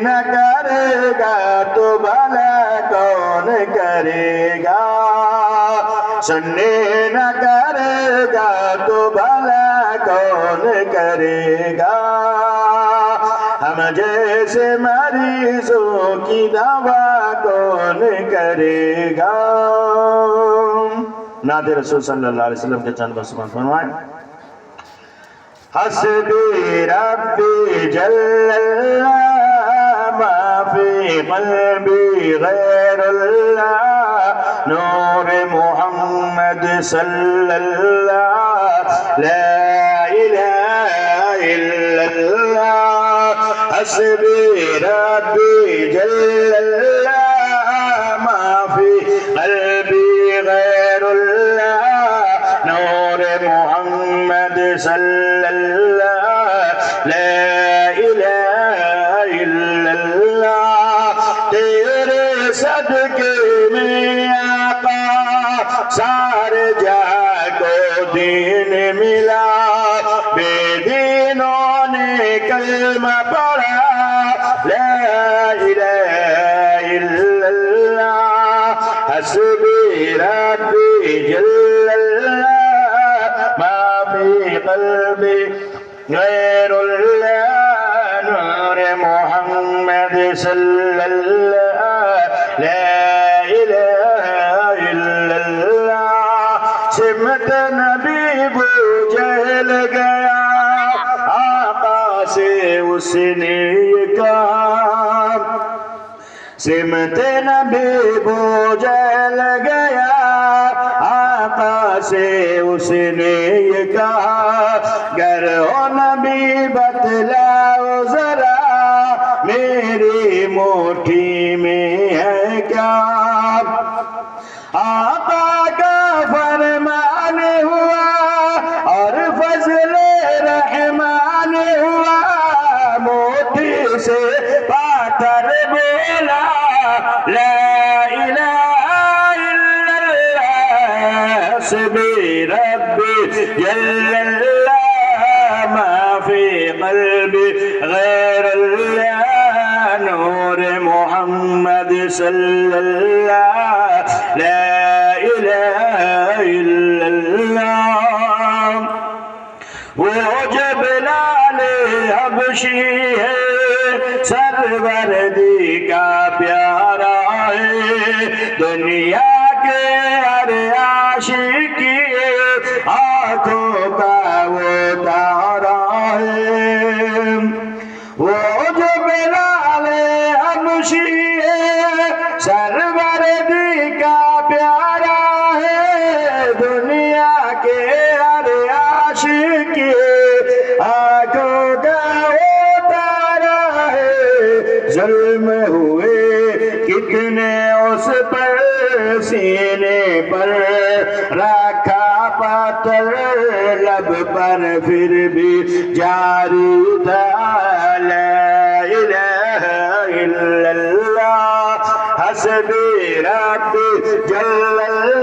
نہ کرے گا تو بھلا کون کرے گا سننے نہ کرے گا تو بھلا کون کرے گا ہم جیسے مریضوں کی دوا کون کرے گا نعت رسول صلی اللہ علیہ وسلم کے چند بسمان فرمائیں حسبی ربی جل اللہ ما فی قلبی غیر اللہ نور محمد صلی اللہ لا الہ الا اللہ حسبی ربی جل اللہ ما فی قلبی غیر اللہ نور محمد صلی اللہ لا الہ الا اللہ تیرے صدقے میں آقا سارے جہاں کو دین ملا بے دینوں نے کلمہ پڑھا لا الہ الا اللہ حسبی ربی جل اللہ ما فی قلبی غیر اللہ نور محمد صلی اللہ لا الہ الا اللہ سمت نبی بو جہل گیا آقا سے اس نے یہ کہا سمت نبی بو جہل گیا آقا سے اس نے یہ کہا گر ہو نبی بتلاؤ ذرا میری مٹھی میں ہے کیا آقا کا فرمان ہوا اور فضل رحمان ہوا مٹھی سے پاتر بولا لا الہ الا اللہ حسبی ربی جل اللہ ما فی قلبی غیر اللہ نور محمد صلی اللہ لا الہ الا اللہ وہ جبلال حبشی ہے سروردی کا پیارا ہے دنیا کے ہر عاشقی آنکھوں کا وہ تارا ہے وہ جو بلال حبشی ہے سروردی کا پیارا ہے دنیا کے ہر عاشقی آنکھوں کا وہ تارا ہے ظلم ہوئے کتنے اس پر سینے پر رکھا پاتر لب پر پھر بھی جاری تھا لا الہ الا اللہ حسبی ربی جل اللہ